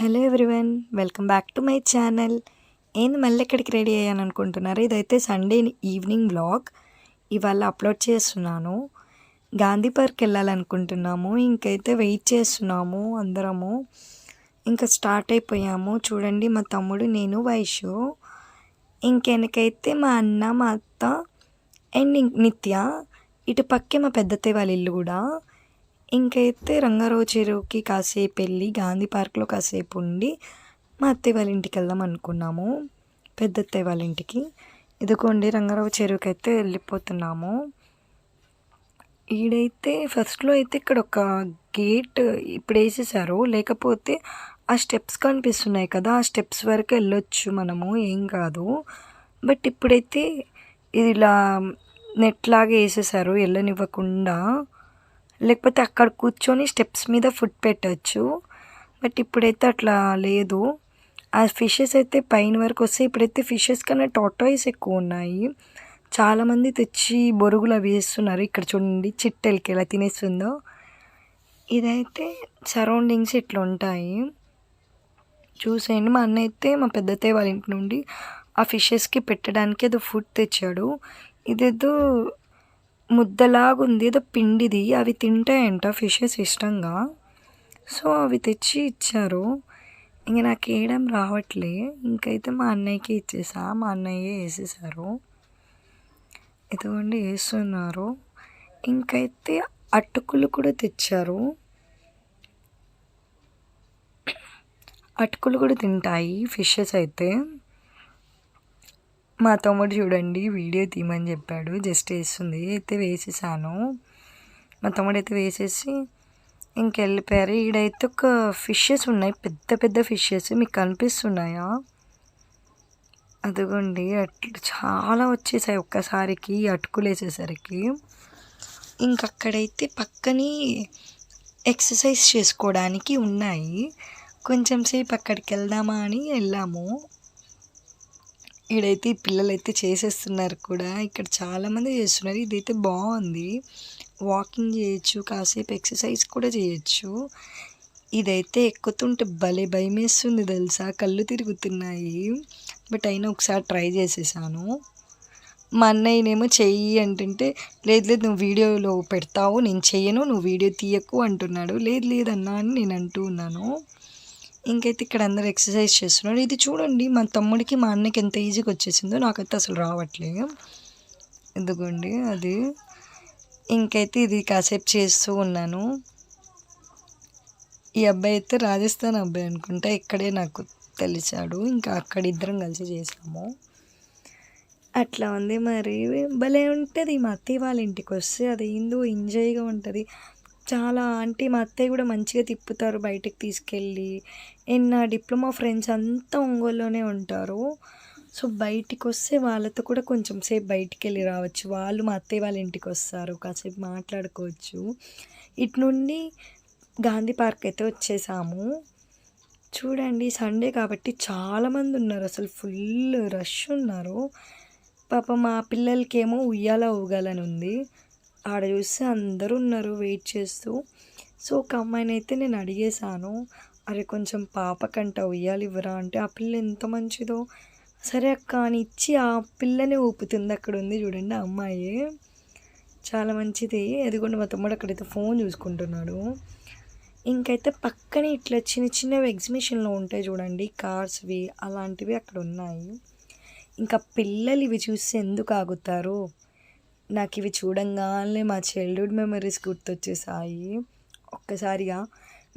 Hello everyone, welcome back to my channel. ఏంది మళ్ళీ ఎక్కడికి రెడీ అయ్యాను అనుకుంటున్నారు? ఇదైతే సండే ఈవినింగ్ వ్లాగ్ ఇవాళ అప్లోడ్ చేస్తున్నాను. గాంధీ పార్క్ వెళ్ళాలనుకుంటున్నాము. ఇంకైతే వెయిట్ చేస్తున్నాము అందరము. ఇంకా స్టార్ట్ అయిపోయాము. చూడండి, మా తమ్ముడు, నేను, వైషు. ఇంకెనకైతే మా అన్న, మా అత్త అండ్ నిత్య. ఇటు పక్కే మా పెద్దత్తయ్య వాళ్ళ ఇల్లు కూడా. ఇంకైతే రంగారావు చెరువుకి కాసేపు వెళ్ళి గాంధీ పార్క్లో కాసేపు ఉండి మా అత్తయ్య వాళ్ళ ఇంటికి వెళ్దాం అనుకున్నాము, పెద్ద అత్తయ్య వాళ్ళ ఇంటికి. ఇదిగోండి, రంగారావు చెరువుకి అయితే వెళ్ళిపోతున్నాము. ఈడైతే ఫస్ట్లో అయితే ఇక్కడ ఒక గేట్ ఇప్పుడు వేసేసారు, లేకపోతే ఆ స్టెప్స్ కనిపిస్తున్నాయి కదా, ఆ స్టెప్స్ వరకు వెళ్ళొచ్చు మనము, ఏం కాదు. బట్ ఇప్పుడైతే ఇది ఇలా నెట్ లాగా వేసేసారు వెళ్ళనివ్వకుండా, లేకపోతే అక్కడ కూర్చొని స్టెప్స్ మీద ఫుడ్ పెట్టచ్చు. బట్ ఇప్పుడైతే అట్లా లేదు. ఆ ఫిషెస్ అయితే పైన వరకు వస్తాయి. ఇప్పుడైతే ఫిషెస్ కన్నా టార్టాయిస్ ఎక్కువ ఉన్నాయి. చాలామంది తెచ్చి బొరుగులు అవి వేస్తున్నారు. ఇక్కడ చూడండి, చిట్టెలకి ఎలా తినేస్తుందో. ఇదైతే సరౌండింగ్స్ ఇట్లా ఉంటాయి, చూసేయండి. మా అన్న అయితే మా పెద్దత్తయ్య వాళ్ళ ఇంటి నుండి ఆ ఫిషెస్కి పెట్టడానికి ఏదో ఫుడ్ తెచ్చాడు. ఇదేదో ముద్దలాగుంది, ఏదో పిండిది. అవి తింటాయంట ఫిషెస్ ఇష్టంగా, సో అవి తెచ్చి ఇచ్చారు. ఇంక నాకు వేయడం రావట్లే. ఇంకైతే మా అన్నయ్యకి ఇచ్చేసా, మా అన్నయ్య వేసేసారు. ఇదిగోండి వేస్తున్నారు. ఇంకైతే అటుకులు కూడా తెచ్చారు. అటుకులు కూడా తింటాయి ఫిషెస్ అయితే. మా తమ్ముడు చూడండి, వీడియో తీయమని చెప్పాడు, జస్ట్ వేస్తుంది. అయితే వేసేసాను. మా తమ్ముడు అయితే వేసేసి ఇంకెళ్ళిపోయారు. ఈడైతే ఒక ఫిషెస్ ఉన్నాయి, పెద్ద పెద్ద ఫిషెస్. మీకు కనిపిస్తున్నాయా? అదిగోండి, అట్లా చాలా వచ్చేసాయి ఒక్కసారికి అటుకులు వేసేసరికి. ఇంకక్కడైతే పక్కనే ఎక్సర్సైజ్ చేసుకోవడానికి ఉన్నాయి. కొంచెం సేపు అక్కడికి వెళ్దామా అని వెళ్ళాము. ఈడైతే ఈ పిల్లలు అయితే చేసేస్తున్నారు కూడా. ఇక్కడ చాలామంది చేస్తున్నారు. ఇదైతే బాగుంది, వాకింగ్ చేయొచ్చు, కాసేపు ఎక్సర్సైజ్ కూడా చేయొచ్చు. ఇదైతే ఎక్కుతుంటే భలే భయం వేస్తుంది తెలుసా, కళ్ళు తిరుగుతున్నాయి. బట్ అయినా ఒకసారి ట్రై చేసేసాను. మా అన్నయ్యనేమో చెయ్యి అంటుంటే, లేదు లేదు నువ్వు వీడియోలో పెడతావు, నేను చెయ్యను, నువ్వు వీడియో తీయకు అంటున్నాడు. లేదు లేదన్నా అని నేను అంటూ ఉన్నాను. ఇంకైతే ఇక్కడ అందరు ఎక్సర్సైజ్ చేస్తున్నాడు. ఇది చూడండి, మా తమ్ముడికి మా అన్నకి ఎంత ఈజీగా వచ్చేసిందో, నాకైతే అసలు రావట్లేదు. ఎందుకండి అది. ఇంకైతే ఇది కాసేపు చేస్తూ ఉన్నాను. ఈ అబ్బాయి అయితే రాజస్థాన్ అబ్బాయి అనుకుంటా, ఇక్కడే నాకు తెలిసాడు. ఇంకా అక్కడ ఇద్దరం కలిసి చేసాము. అట్లా ఉంది. మరి భలే ఉంటుంది మా అత్తయ్య వాళ్ళ ఇంటికి వస్తే, అది ఏందో ఎంజాయ్గా ఉంటుంది చాలా. అంటే మా అత్తయ్య కూడా మంచిగా తిప్పుతారు బయటకు తీసుకెళ్ళి. అండ్ నా డిప్లొమా ఫ్రెండ్స్ అంతా ఒంగోలులోనే ఉంటారు. సో బయటికి వస్తే వాళ్ళతో కూడా కొంచెం సేపు బయటికి వెళ్ళి రావచ్చు. వాళ్ళు మా అత్తయ్య వాళ్ళ ఇంటికి వస్తారు, కాసేపు మాట్లాడుకోవచ్చు. ఇటు నుండి గాంధీ పార్క్ అయితే వచ్చేసాము. చూడండి, సండే కాబట్టి చాలామంది ఉన్నారు, అసలు ఫుల్ రష్ ఉన్నారు. పాప మా పిల్లలకేమో ఉయ్యాల ఊగాలని ఉంది. ఆడ చూస్తే అందరూ ఉన్నారు వెయిట్ చేస్తూ. సో ఒక అమ్మాయిని అయితే నేను అడిగేశాను, అరే కొంచెం పాపకంట ఉయ్యాలి ఇవ్వరా అంటే, ఆ పిల్ల ఎంత మంచిదో, సరే అక్క అని ఇచ్చి ఆ పిల్లనే ఊపుతుంది. అక్కడ ఉంది చూడండి ఆ అమ్మాయి, చాలా మంచిది. ఎదుగుండి మా తమ్ముడు అక్కడైతే ఫోన్ చూసుకుంటున్నాడు. ఇంకైతే పక్కనే ఇట్లా చిన్న చిన్నవి ఎగ్జిబిషన్లో ఉంటాయి చూడండి, కార్స్వి, అలాంటివి అక్కడ ఉన్నాయి. ఇంకా పిల్లలు ఇవి చూసి ఎందుకు ఆగుతారు, నాకు ఇవి చూడంగానే మా చైల్డ్హుడ్ మెమరీస్ గుర్తొచ్చేసాయి ఒక్కసారిగా.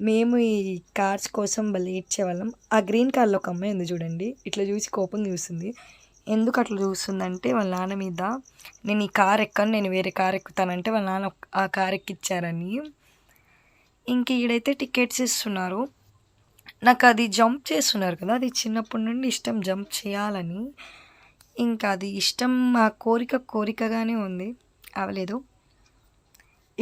మేము ఈ కార్స్ కోసం భలే ఏడ్చేవాళ్ళం. ఆ గ్రీన్ కార్లో ఒక అమ్మాయి ఉంది చూడండి, ఇట్లా చూసి కోపం చూస్తుంది. ఎందుకు అట్లా చూస్తుందంటే, వాళ్ళ నాన్న మీద నేను ఈ కార్ ఎక్కను, నేను వేరే కార్ ఎక్కుతానంటే వాళ్ళ నాన్న ఆ కార్ ఎక్కిచ్చారని. ఇంక ఈడైతే టికెట్స్ ఇస్తున్నారు. నాకు అది జంప్ చేస్తున్నారు కదా, అది చిన్నప్పటి నుండి ఇష్టం జంప్ చేయాలని. ఇంకా అది ఇష్టం, ఆ కోరికగానే ఉంది, అవలేదు.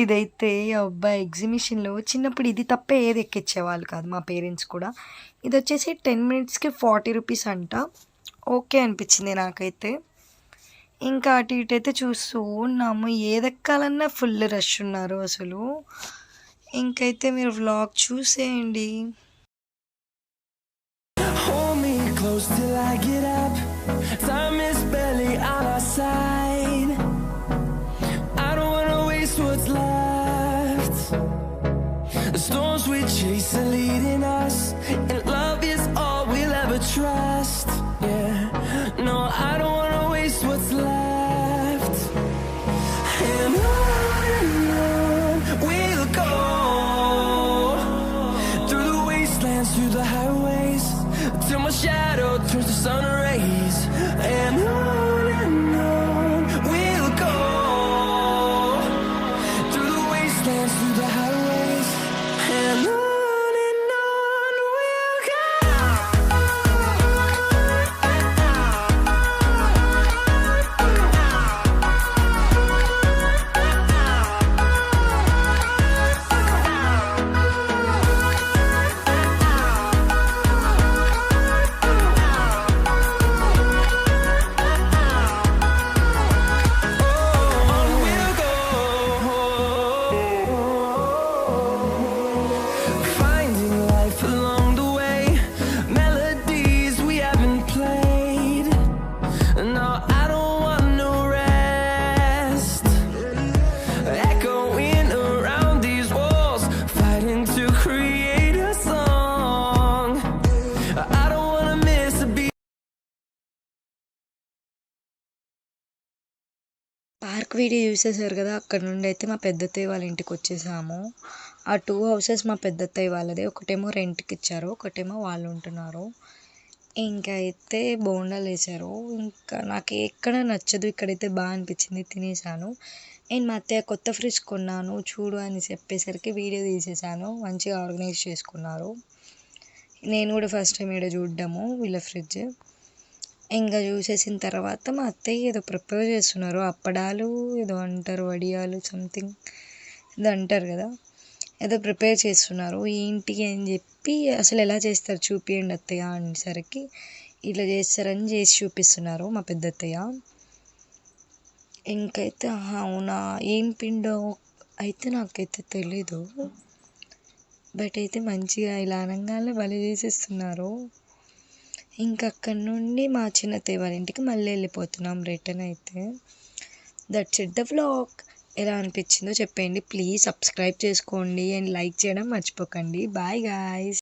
ఇదైతే అబ్బాయి ఎగ్జిబిషన్లో చిన్నప్పుడు ఇది తప్పే ఏది ఎక్కించేవాళ్ళు కాదు మా పేరెంట్స్ కూడా. ఇది వచ్చేసి 10 మినిట్స్కి 40 రూపీస్ అంట. ఓకే అనిపించింది నాకైతే. ఇంకా అటు ఇటు అయితే చూస్తూ ఉన్నాము, ఏదెక్కాలన్నా ఫుల్ రష్ ఉన్నారు అసలు. ఇంకైతే మీరు వ్లాగ్ చూసేయండి. storms we chase are leading us, and love is all we'll ever trust. Yeah, no, I don't wanna waste what's left. And on we'll go, through the wastelands, through the highways, till my shadow turns to sun rays. And on we'll go, through the wastelands, through the highways, and on we'll go. Finding life along the way, melodies we haven't played. No, I don't want no rest. Echoing around these walls, fighting to create a song. I don't wanna miss a beat. Park video చూసేసారు కదా, అక్కడ నుండి అయితే మా పెద్దత్తయ్య వాళ్ళ ఇంటికి వచ్చేసాము. ఆ 2 హౌసెస్ మా పెద్దత్తయ్య వాళ్ళది. ఒకటేమో రెంట్కి ఇచ్చారు, ఒకటేమో వాళ్ళు ఉంటున్నారు. ఇంకా అయితే బోండాలు వేశారు. ఇంకా నాకు ఎక్కడ నచ్చదు, ఇక్కడైతే బాగా అనిపించింది, తినేసాను. నేను మా అత్తయ్య కొత్త ఫ్రిడ్జ్ కొన్నాను చూడు అని చెప్పేసరికి వీడియో తీసేసాను. మంచిగా ఆర్గనైజ్ చేసుకున్నారు. నేను కూడా ఫస్ట్ టైం ఇక్కడ చూడ్డము వీళ్ళ ఫ్రిడ్జ్. ఇంకా చూసేసిన తర్వాత మా అత్తయ్య ఏదో ప్రిపేర్ చేస్తున్నారు, అప్పడాలు ఏదో అంటారు, వడియాలు సంథింగ్ ఏదో అంటారు కదా, ఏదో ప్రిపేర్ చేస్తున్నారు. ఏంటి అని చెప్పి అసలు ఎలా చేస్తారు చూపియండి అత్తయ్య అనేసరికి ఇట్లా చేస్తారని చేసి చూపిస్తున్నారు మా పెద్ద అత్తయ్య. ఇంకైతే అవునా ఏం పిండో అయితే నాకైతే తెలీదు, బట్ అయితే మంచిగా ఇలా అనగానే భలే చేసేస్తున్నారు. ఇంకా అక్కడి నుండి మా చిన్నత్తయ్య వాళ్ళ ఇంటికి మళ్ళీ వెళ్ళిపోతున్నాం రిటర్న్ అయితే. That's it the vlog. ఎలా అనిపించిందో చెప్పండి. ప్లీజ్ సబ్స్క్రైబ్ చేసుకోండి అండ్ లైక్ చేయడం మర్చిపోకండి. Bye guys.